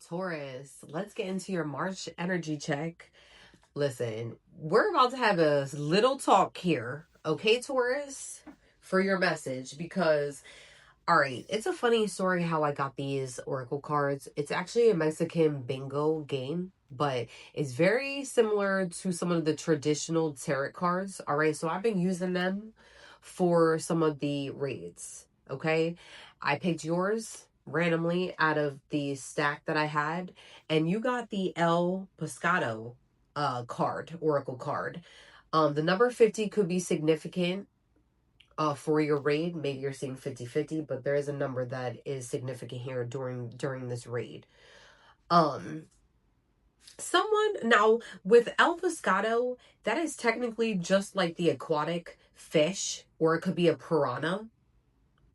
Taurus, let's get into your March energy check. Listen, we're about to have a little talk here, okay, Taurus, for your message because, all right, it's a funny story how I got these oracle cards. It's actually a Mexican bingo game, but it's very similar to some of the traditional tarot cards, all right? So I've been using them for some of the raids, okay? I picked yours randomly out of the stack that I had, and you got the El Pescado card, oracle card. The number 50 could be significant for your raid. Maybe you're seeing 50-50, but there is a number that is significant here during this raid. Someone now with El Pescado, that is technically just like the aquatic fish, or it could be a piranha.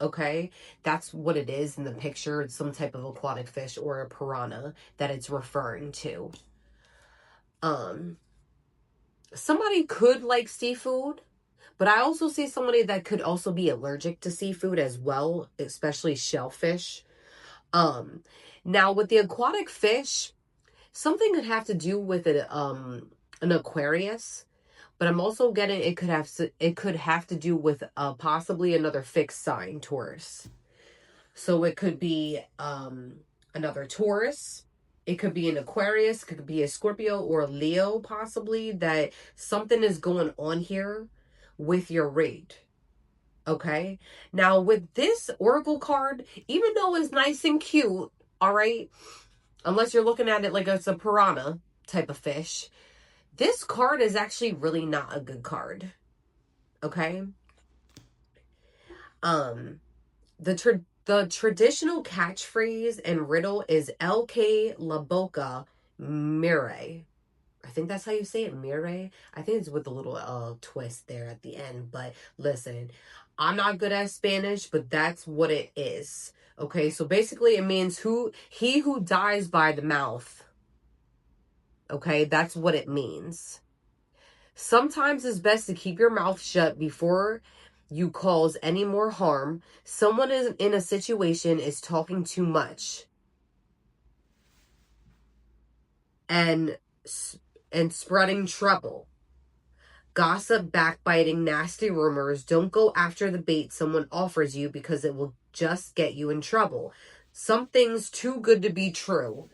Okay, that's what it is in the picture. It's some type of aquatic fish or a piranha that it's referring to. Somebody could like seafood, but I also see somebody that could also be allergic to seafood as well, especially shellfish. Now with the aquatic fish, something could have to do with an Aquarius, but I'm also getting it could have to do with possibly another fixed sign, Taurus. So it could be another Taurus. It could be an Aquarius, it could be a Scorpio or a Leo, possibly, that something is going on here with your rate. Okay? Now, with this Oracle card, even though it's nice and cute, all right, unless you're looking at it like it's a piranha type of fish, this card is actually really not a good card. Okay? The traditional catchphrase and riddle is LK La Boca Mire. I think that's how you say it, Mire. I think it's with a little twist there at the end. But listen, I'm not good at Spanish, but that's what it is. Okay, so basically it means he who dies by the mouth. Okay, that's what it means. Sometimes it's best to keep your mouth shut before you cause any more harm. Someone is in a situation is talking too much and spreading trouble. Gossip, backbiting, nasty rumors. Don't go after the bait someone offers you because it will just get you in trouble. Something's too good to be true.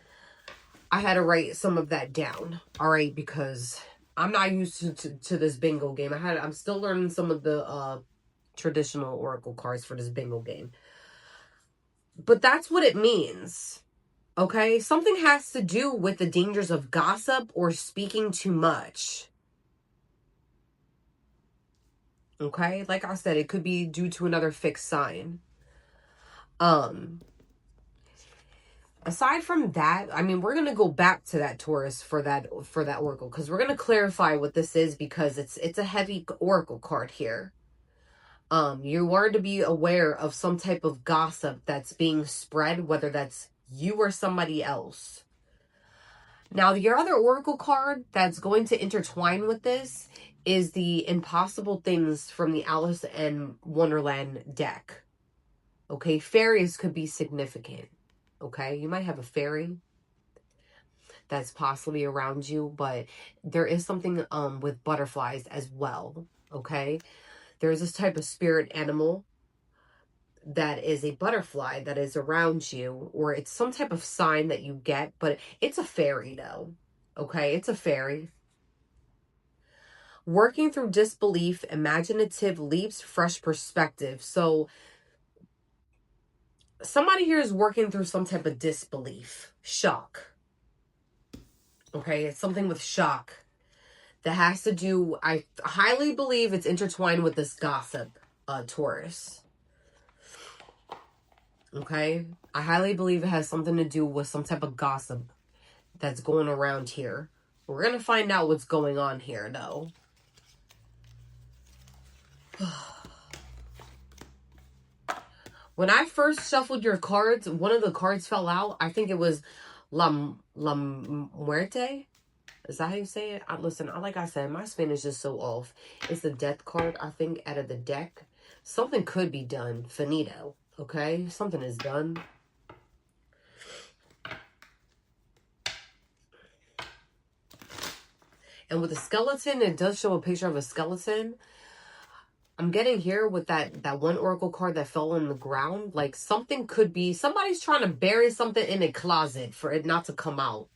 I had to write some of that down, all right, because I'm not used to this bingo game. I'm still learning some of the traditional oracle cards for this bingo game. But that's what it means. Okay? Something has to do with the dangers of gossip or speaking too much. Okay? Like I said, it could be due to another fixed sign. Aside from that, I mean, we're going to go back to that Taurus for that oracle, because we're going to clarify what this is, because it's a heavy oracle card here. You are to be aware of some type of gossip that's being spread, whether that's you or somebody else. Now, your other oracle card that's going to intertwine with this is the Impossible Things from the Alice in Wonderland deck. Okay, fairies could be significant. Okay, you might have a fairy that's possibly around you, but there is something with butterflies as well. Okay, there's this type of spirit animal that is a butterfly that is around you, or it's some type of sign that you get, but it's a fairy though. Okay, it's a fairy. Working through disbelief, imaginative leaps, fresh perspective. So somebody here is working through some type of disbelief, shock. Okay, it's something with shock that has to do, I highly believe it's intertwined with this gossip, Taurus. Okay, I highly believe it has something to do with some type of gossip that's going around here. We're going to find out what's going on here, though. When I first shuffled your cards, one of the cards fell out. I think it was La Muerte. Is that how you say it? Listen, like I said, my Spanish is so off. It's the death card, I think, out of the deck. Something could be done. Finito. Okay? Something is done. And with the skeleton, it does show a picture of a skeleton. I'm getting here with that one oracle card that fell on the ground. Like something could be, somebody's trying to bury something in a closet for it not to come out.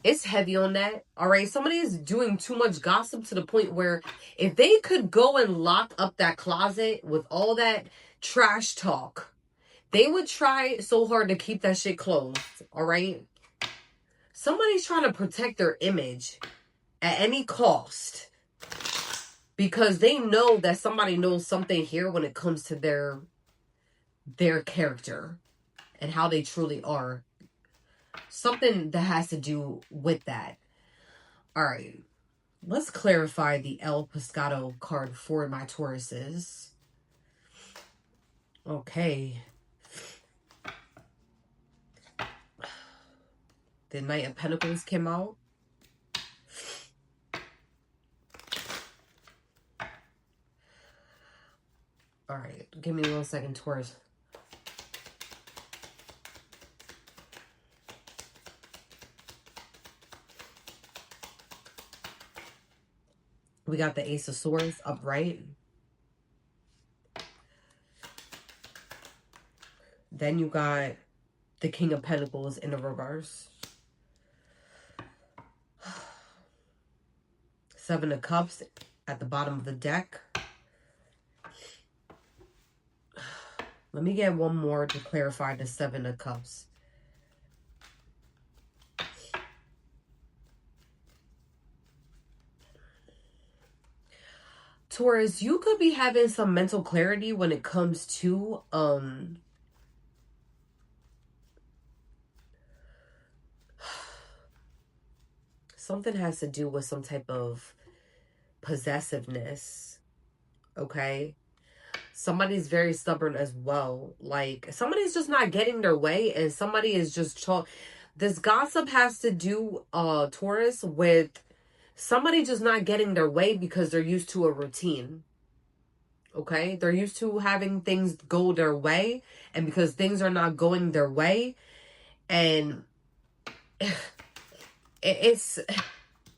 It's heavy on that. All right. Somebody is doing too much gossip to the point where if they could go and lock up that closet with all that trash talk, they would try so hard to keep that shit closed. All right. Somebody's trying to protect their image at any cost because they know that somebody knows something here when it comes to their character and how they truly are. Something that has to do with that. All right. Let's clarify the El Pescado card for my Tauruses. Okay. The Knight of Pentacles came out. All right. Give me 1 second, Taurus. We got the Ace of Swords upright. Then you got the King of Pentacles in the reverse. Seven of Cups at the bottom of the deck. Let me get one more to clarify the Seven of Cups. Taurus, you could be having some mental clarity when it comes to something has to do with some type of possessiveness. Okay? Somebody's very stubborn as well. Like somebody's just not getting their way and somebody is just this gossip has to do Taurus with somebody just not getting their way because they're used to a routine. Okay? They're used to having things go their way. And because things are not going their way. And it's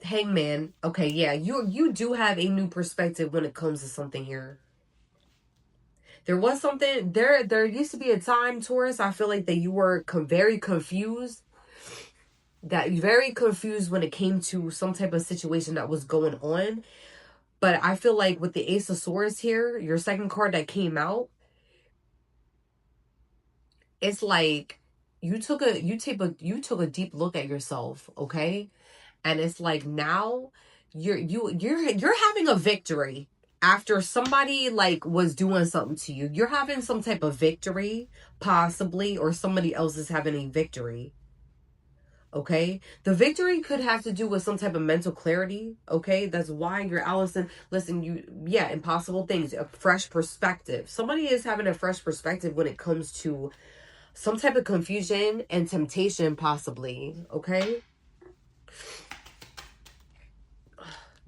Hangman. Okay, yeah. You do have a new perspective when it comes to something here. There was something... There used to be a time, Taurus, I feel like that you were very confused. Very confused when it came to some type of situation that was going on. But I feel like with the Ace of Swords here, your second card that came out, it's like you took a deep look at yourself, okay? And it's like now you're having a victory after somebody like was doing something to you. You're having some type of victory, possibly, or somebody else is having a victory. Okay, the victory could have to do with some type of mental clarity. Okay, that's why you're Allison. Listen, impossible things, a fresh perspective. Somebody is having a fresh perspective when it comes to some type of confusion and temptation, possibly. Okay,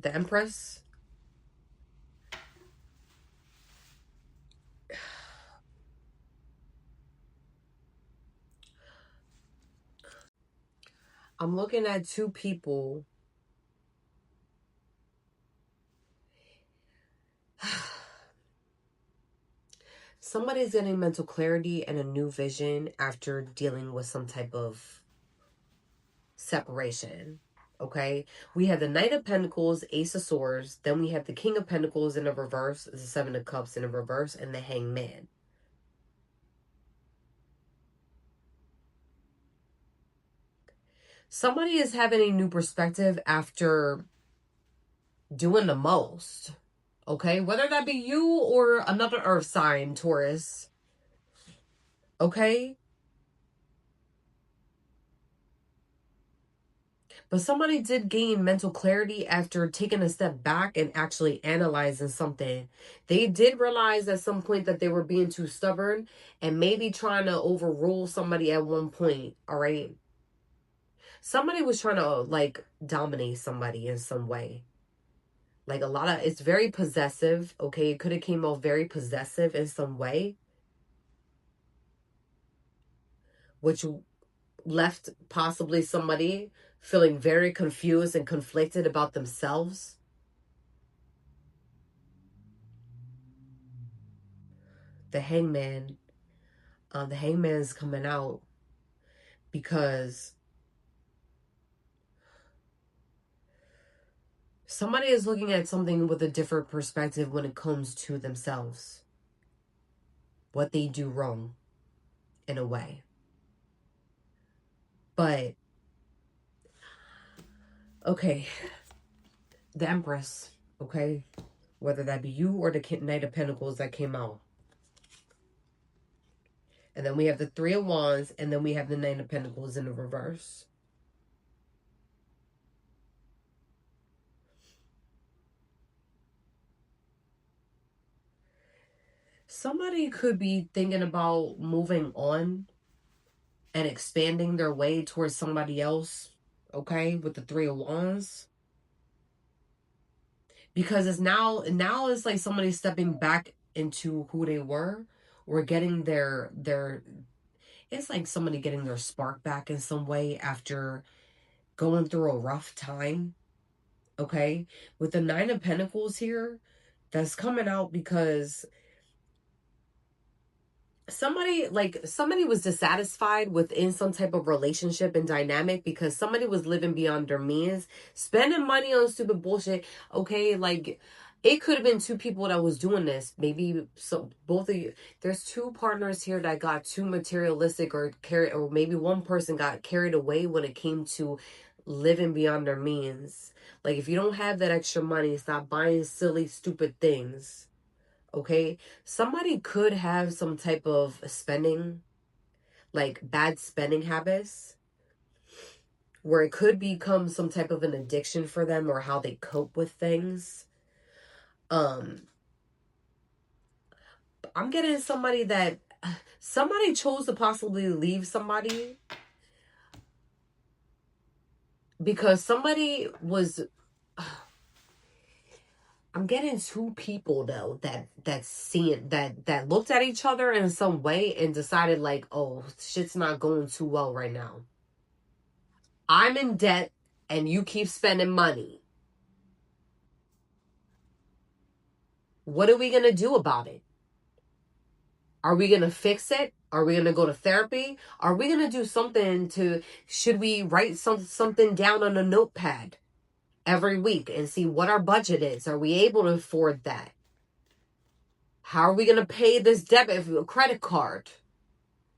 the Empress. I'm looking at two people. Somebody's getting mental clarity and a new vision after dealing with some type of separation. Okay, we have the Knight of Pentacles, Ace of Swords. Then we have the King of Pentacles in the reverse, the Seven of Cups in the reverse, and the Hangman. Somebody is having a new perspective after doing the most. Okay, whether that be you or another earth sign, Taurus. Okay? But somebody did gain mental clarity after taking a step back and actually analyzing something. They did realize at some point that they were being too stubborn and maybe trying to overrule somebody at one point, all right? Somebody was trying to, like, dominate somebody in some way. Like, it's very possessive, okay? It could have came out very possessive in some way. Which left possibly somebody feeling very confused and conflicted about themselves. The Hangman. The Hangman is coming out because somebody is looking at something with a different perspective when it comes to themselves. What they do wrong, in a way. But, okay, the Empress, okay? Whether that be you or the Knight of Pentacles that came out. And then we have the Three of Wands, and then we have the Nine of Pentacles in the reverse. Somebody could be thinking about moving on and expanding their way towards somebody else, okay, with the Three of Wands. Because it's now it's like somebody stepping back into who they were, or getting their it's like somebody getting their spark back in some way after going through a rough time, okay? With the Nine of Pentacles here, that's coming out because somebody was dissatisfied within some type of relationship and dynamic, because somebody was living beyond their means, spending money on stupid bullshit, okay? Like, it could have been two people that was doing this. Maybe so both of you, there's two partners here that got too materialistic, or maybe one person got carried away when it came to living beyond their means. Like, if you don't have that extra money, stop buying silly stupid things. Okay, somebody could have some type of spending, like bad spending habits, where it could become some type of an addiction for them, or how they cope with things. I'm getting somebody that somebody chose to possibly leave somebody because somebody was I'm getting two people though that looked at each other in some way and decided, like, oh, shit's not going too well right now. I'm in debt and you keep spending money. What are we going to do about it? Are we going to fix it? Are we going to go to therapy? Are we going to do something should we write something down on a notepad every week and see what our budget is? Are we able to afford that? How are we going to pay this credit card?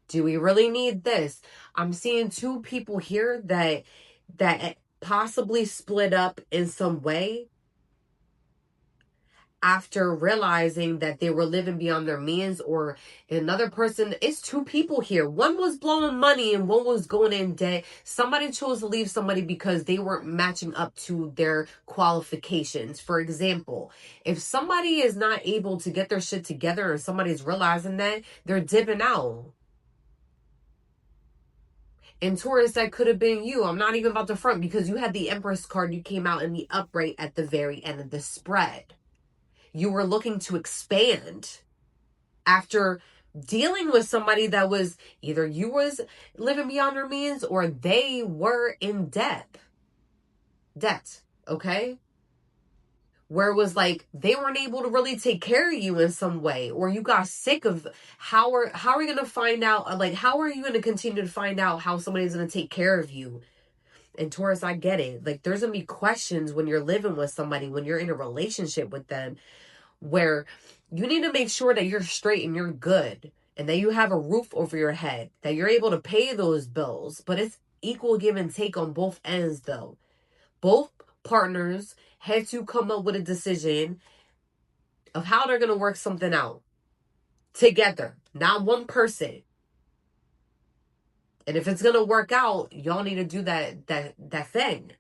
Do we really need this? I'm seeing two people here that possibly split up in some way after realizing that they were living beyond their means, or another person. It's two people here. One was blowing money and one was going in debt. Somebody chose to leave somebody because they weren't matching up to their qualifications. For example, if somebody is not able to get their shit together and somebody's realizing that, they're dipping out. And Taurus, that could have been you. I'm not even about to front, because you had the Empress card. You came out in the upright at the very end of the spread. You were looking to expand after dealing with somebody that was either you was living beyond their means, or they were in debt, okay? Where it was like they weren't able to really take care of you in some way, or you got sick of how are you going to find out, like, how are you going to continue to find out how somebody's going to take care of you? And Taurus, I get it. Like, there's going to be questions when you're living with somebody, when you're in a relationship with them, where you need to make sure that you're straight and you're good, and that you have a roof over your head, that you're able to pay those bills. But it's equal give and take on both ends, though. Both partners had to come up with a decision of how they're going to work something out together, not one person. And if it's going to work out, y'all need to do that thing.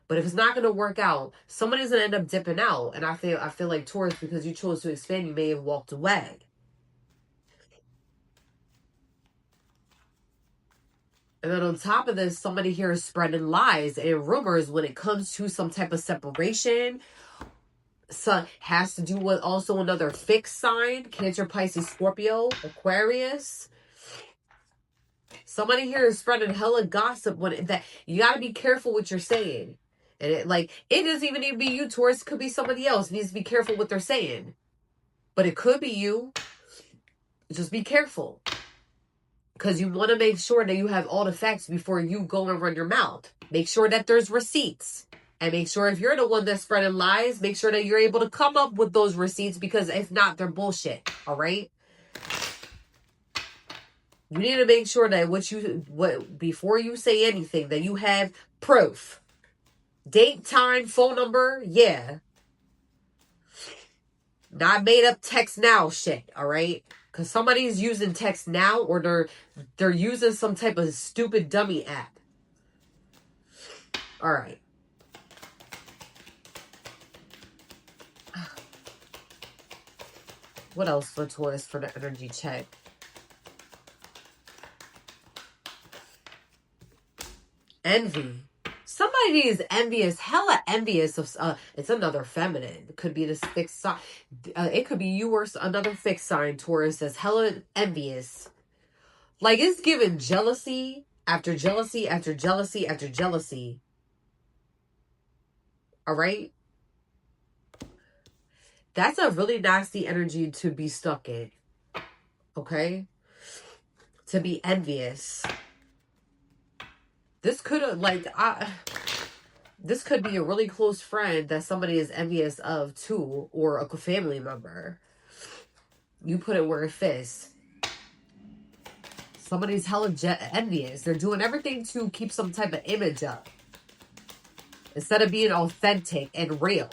But if it's not going to work out, somebody's going to end up dipping out. And I feel like Taurus, because you chose to expand, you may have walked away. And then on top of this, somebody here is spreading lies and rumors when it comes to some type of separation. So has to do with also another fixed sign: Cancer, Pisces, Scorpio, Aquarius. Somebody here is spreading hella gossip when that you got to be careful what you're saying. And it doesn't even need to be you, Taurus. It could be somebody else. It needs to be careful what they're saying. But it could be you. Just be careful. Because you want to make sure that you have all the facts before you go and run your mouth. Make sure that there's receipts. And make sure if you're the one that's spreading lies, make sure that you're able to come up with those receipts. Because if not, they're bullshit. All right? You need to make sure that before you say anything, that you have proof. Date, time, phone number, yeah. Not made up text now shit, all right? Because somebody's using text now, or they're using some type of stupid dummy app. All right. What else for Taurus for the energy check? Envy. Somebody is envious, hella envious of, it's another feminine. It could be this fixed sign. It could be you or another fixed sign, Taurus, that's hella envious. Like, it's giving jealousy after jealousy after jealousy after jealousy. All right? That's a really nasty energy to be stuck in. Okay? To be envious. This could this could be a really close friend that somebody is envious of too, or a family member. You put it where it fits. Somebody's hella envious. They're doing everything to keep some type of image up, instead of being authentic and real.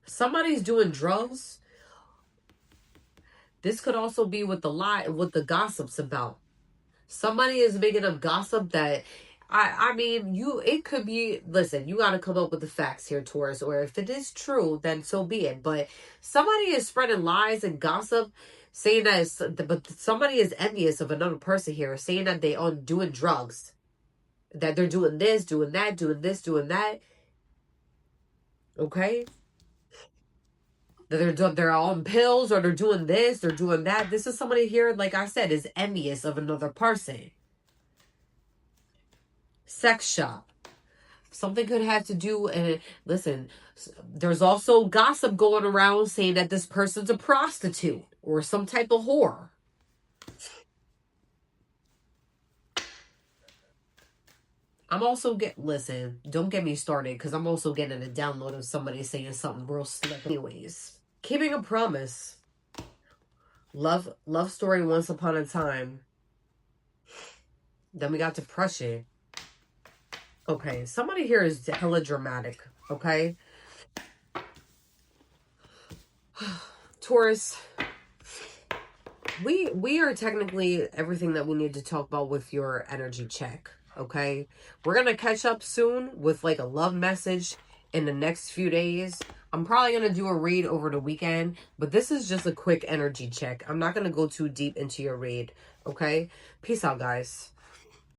Somebody's doing drugs. This could also be what the gossip's about. Somebody is making up gossip that, I mean, it could be, listen, you got to come up with the facts here, Taurus, or if it is true, then so be it. But somebody is spreading lies and gossip, saying but somebody is envious of another person here, saying that they are doing drugs, that they're doing this, doing that, doing this, doing that. Okay? They're on pills, or they're doing this, they're doing that. This is somebody here, like I said, is envious of another person. Sex shop. Something could have to do, and listen, there's also gossip going around saying that this person's a prostitute or some type of whore. I'm also listen, don't get me started, because I'm also getting a download of somebody saying something real slick. Anyways, keeping a promise. Love story once upon a time. Then we got depression. Okay, somebody here is hella dramatic, okay? Taurus, we are technically everything that we need to talk about with your energy check, okay? We're going to catch up soon with like a love message in the next few days. I'm probably going to do a read over the weekend, but this is just a quick energy check. I'm not going to go too deep into your read, okay? Peace out, guys.